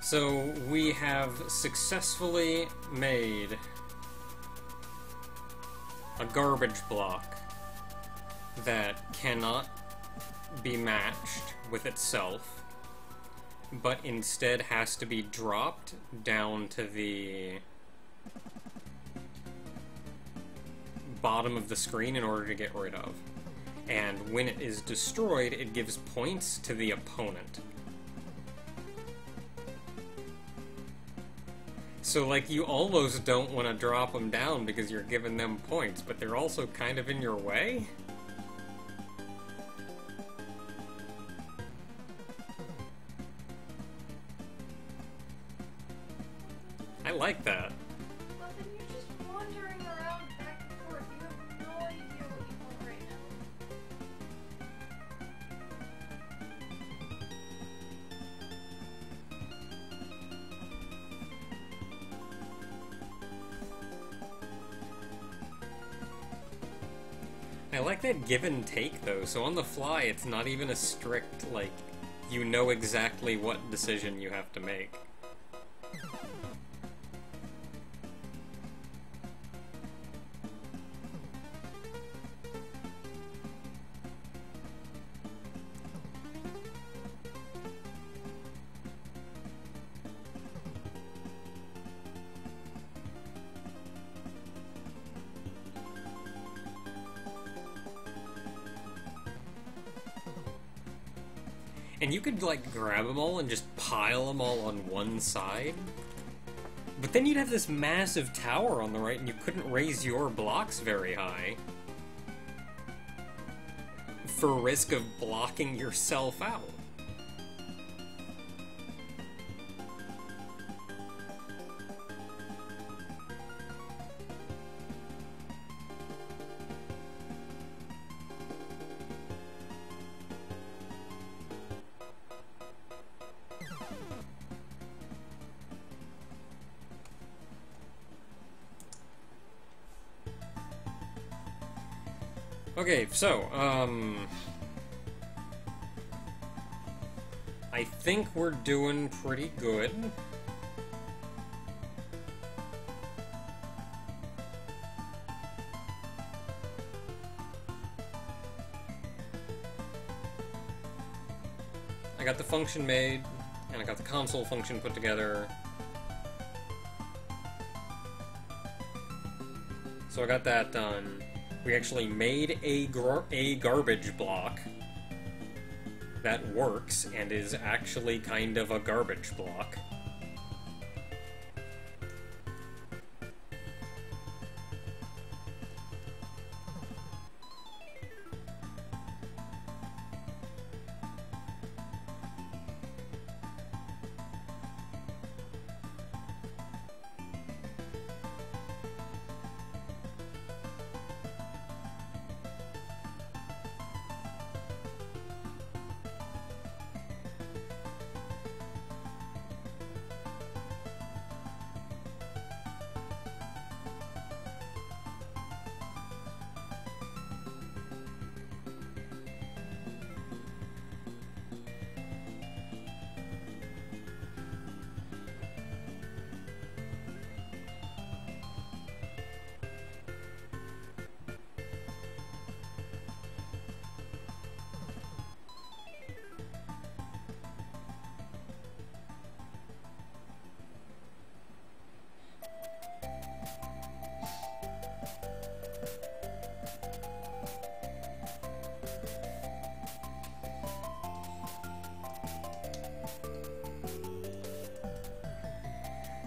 So we have successfully made a garbage block that cannot be matched with itself, but instead has to be dropped down to the bottom of the screen in order to get rid of. And when it is destroyed, it gives points to the opponent. So, like, you almost don't want to drop them down because you're giving them points, but they're also kind of in your way? I like that. Well, then you're just wandering around back and forth. You have no idea what you want right now. I like that give and take, though, so on the fly it's not even a strict, like, you know exactly what decision you have to make. And you could, like, grab them all and just pile them all on one side. But then you'd have this massive tower on the right and you couldn't raise your blocks very high. For risk of blocking yourself out. Okay, so, I think we're doing pretty good. the function made, and I got the console function put together. So I got that done. We actually made a garbage block that works and is actually kind of a garbage block.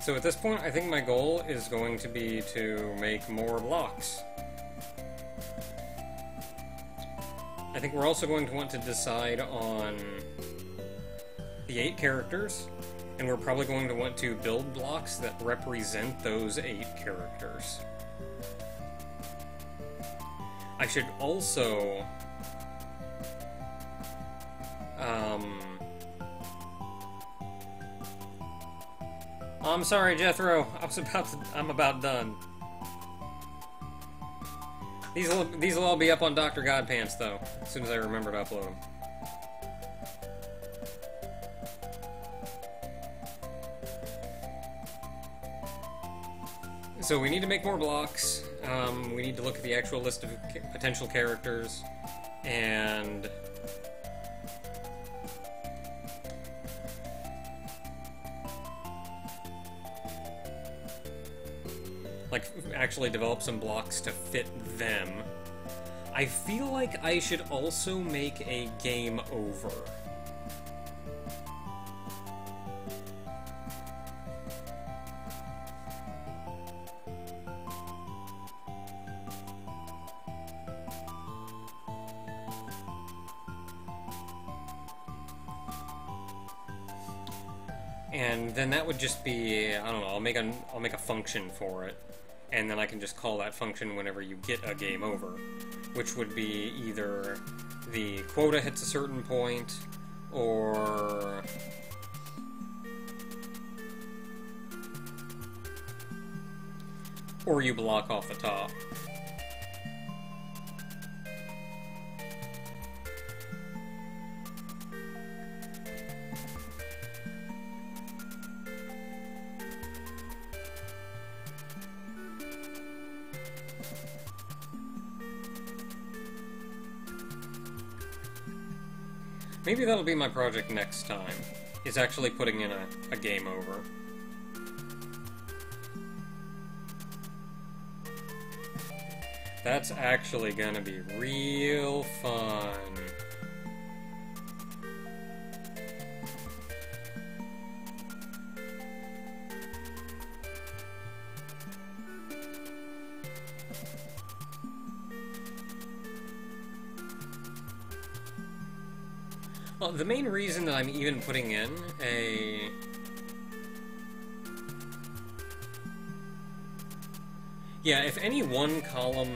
So at this point, I think my goal is going to be to make more blocks. I think we're also going to want to decide on the 8 characters, and we're probably going to want to build blocks that represent those 8 characters. I should also I'm sorry, Jethro. I'm about done. These will all be up on Dr. Godpants, though, as soon as I remember to upload them. So we need to make more blocks. We need to look at the actual list of potential characters, and like actually develop some blocks to fit them. I feel like I should also make a game over. And then that would just be, I don't know, I'll make a function for it, and then I can just call that function whenever you get a game over, which would be either the quota hits a certain point, or you block off the top. Maybe that'll be my project next time, is actually putting in a game over. That's actually gonna be real fun. Well, the main reason that I'm even putting in a... Yeah, if any one column...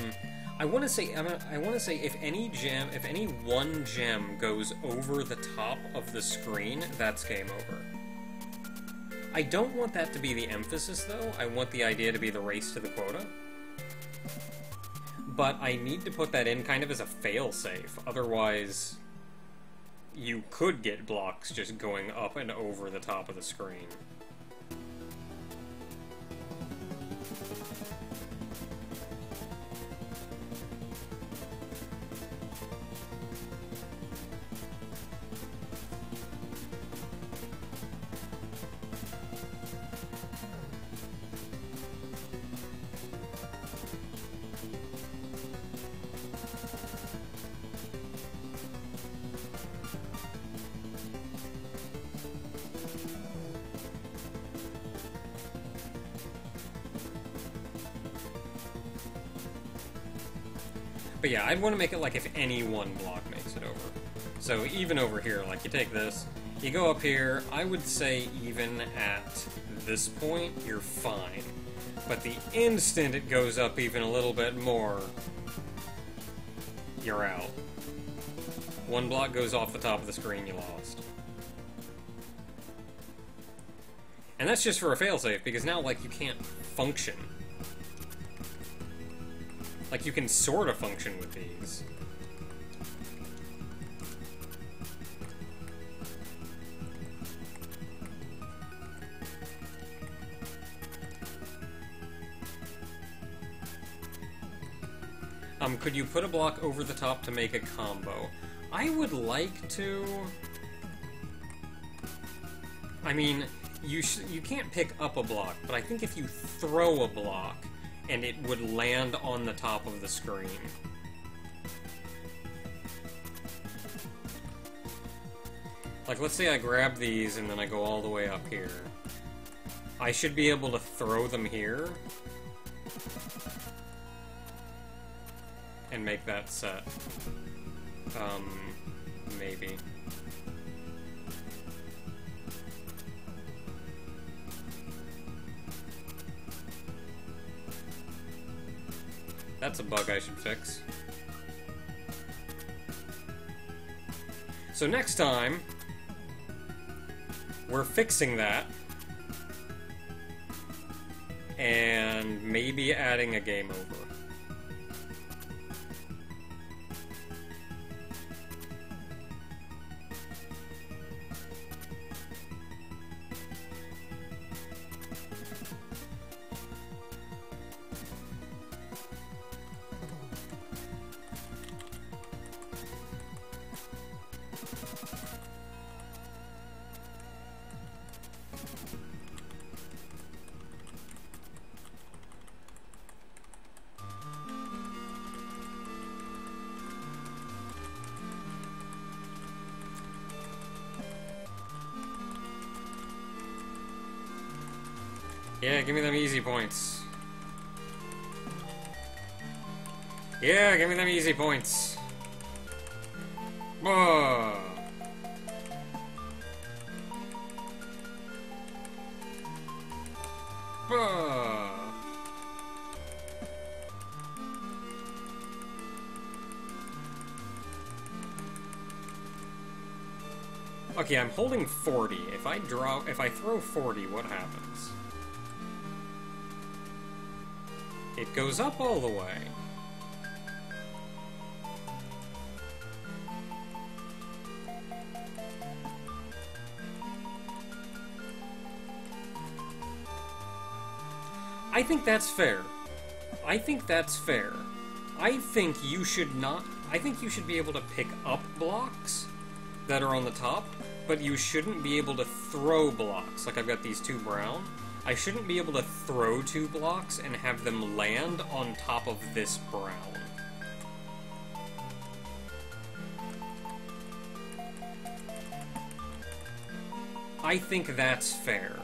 I want to say if any one gem goes over the top of the screen, that's game over. I don't want that to be the emphasis, though. I want the idea to be the race to the quota. But I need to put that in kind of as a fail-safe, otherwise you could get blocks just going up and over the top of the screen. But yeah, I'd want to make it like if any one block makes it over. So even over here, like you take this, you go up here, I would say even at this point, you're fine. But the instant it goes up even a little bit more, you're out. One block goes off the top of the screen, you lost. And that's just for a failsafe, because now, like, you can't function. Like, you can sort of function with these. Could you put a block over the top to make a combo? I would like to... I mean, you can't pick up a block, but I think if you throw a block, and it would land on the top of the screen. Like, let's say I grab these, and then I go all the way up here. I should be able to throw them here. And make that set. Maybe. That's a bug I should fix. So next time, we're fixing that. And maybe adding a game over. Yeah, give me them easy points. Yeah, give me them easy points. Whoa. Whoa. Okay, I'm holding 40. If I throw 40, what happens? It goes up all the way. I think that's fair. I think that's fair. I think you should not... I think you should be able to pick up blocks that are on the top, but you shouldn't be able to throw blocks. Like I've got these two brown. I shouldn't be able to throw two blocks and have them land on top of this brown. I think that's fair.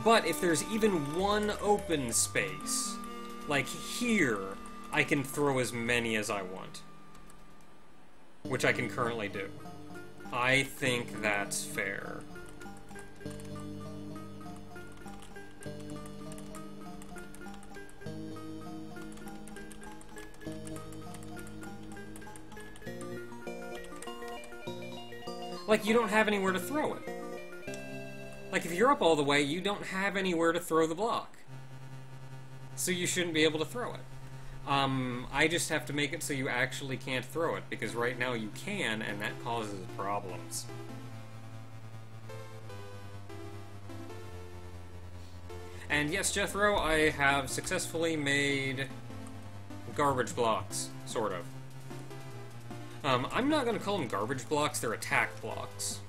But if there's even one open space, like here, I can throw as many as I want. Which I can currently do. I think that's fair. Like, you don't have anywhere to throw it. Like, if you're up all the way, you don't have anywhere to throw the block. So you shouldn't be able to throw it. I just have to make it so you actually can't throw it, because right now you can, and that causes problems. And yes, Jethro, I have successfully made garbage blocks, sort of. I'm not going to call them garbage blocks, they're attack blocks.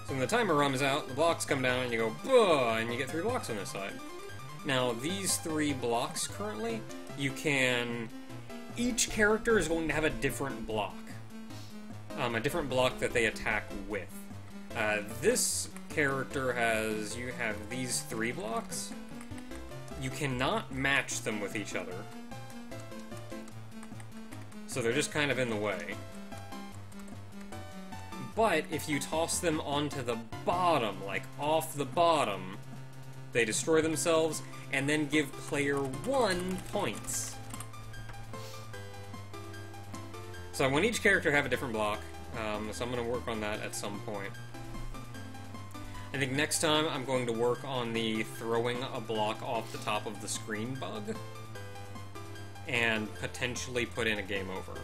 So when the timer runs out, the blocks come down and you go, "Buh," and you get 3 blocks on this side. Now, these 3 blocks currently, you can... Each character is going to have a different block. a different block that they attack with. This character has, you have these 3 blocks. You cannot match them with each other. So they're just kind of in the way. But if you toss them onto the bottom, like off the bottom, they destroy themselves and then give player 1 points. So I want each character to have a different block, so I'm going to work on that at some point. I think next time I'm going to work on the throwing a block off the top of the screen bug, and potentially put in a game over.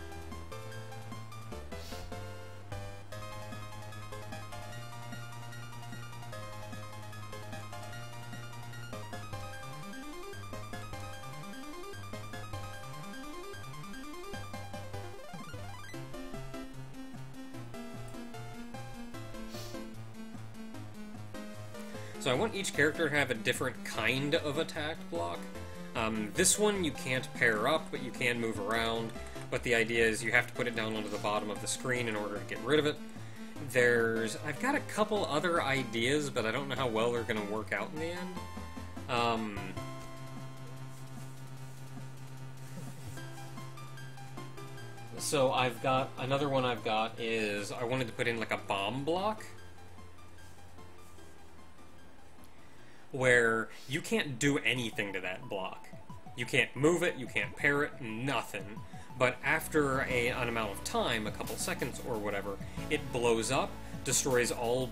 So I want each character to have a different kind of attack block. This one you can't pair up, but you can move around. But the idea is you have to put it down onto the bottom of the screen in order to get rid of it. I've got a couple other ideas, but I don't know how well they're going to work out in the end. So another one I've got is I wanted to put in like a bomb block, where you can't do anything to that block. You can't move it, you can't pair it, nothing. But after an amount of time, a couple seconds or whatever, it blows up, destroys all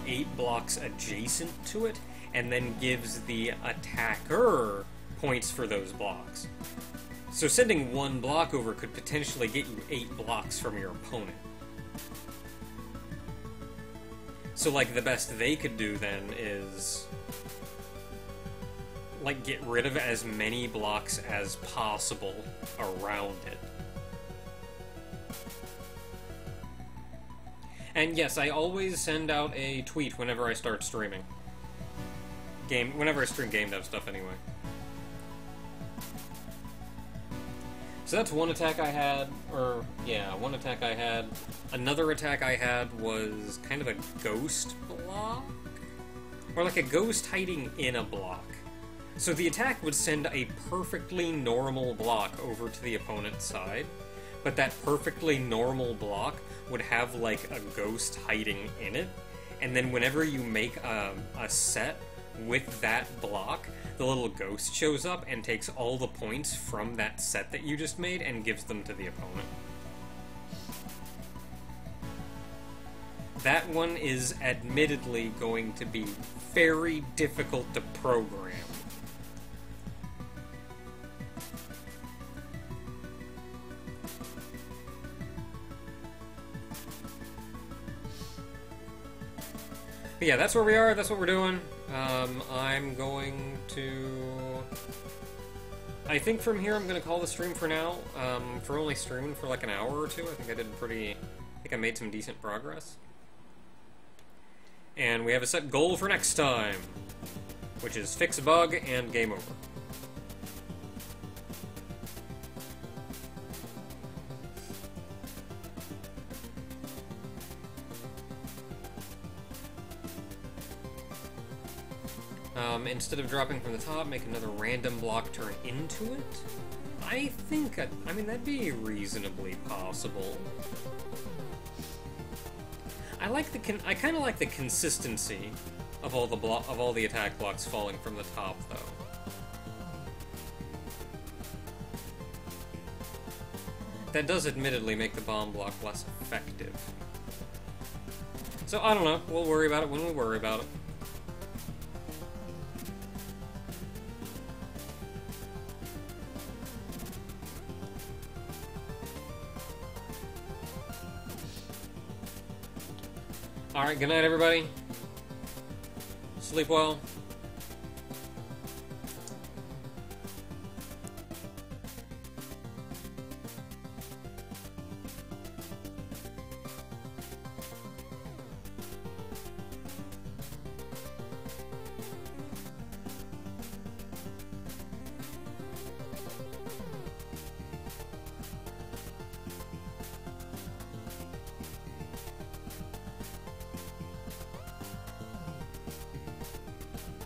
8 blocks adjacent to it, and then gives the attacker points for those blocks. So sending 1 block over could potentially get you 8 blocks from your opponent. So like the best they could do then is like get rid of as many blocks as possible around it. And yes, I always send out a tweet whenever I start streaming. Whenever I stream game dev stuff anyway. So that's one attack I had, one attack I had. Another attack I had was kind of a ghost block? Or like a ghost hiding in a block. So the attack would send a perfectly normal block over to the opponent's side, but that perfectly normal block would have like a ghost hiding in it, and then whenever you make a set with that block, the little ghost shows up and takes all the points from that set that you just made and gives them to the opponent. That one is admittedly going to be very difficult to program. But yeah, that's where we are, that's what we're doing. I'm going to... I think from here I'm going to call the stream for now. For only streaming for like an hour or two, I think I made some decent progress. And we have a set goal for next time, which is fix a bug and game over. Instead of dropping from the top, make another random block turn into it? I mean, that'd be reasonably possible. I kind of like the consistency of all the attack blocks falling from the top, though. That does admittedly make the bomb block less effective. So I don't know. We'll worry about it when we worry about it. Alright, good night, everybody. Sleep well.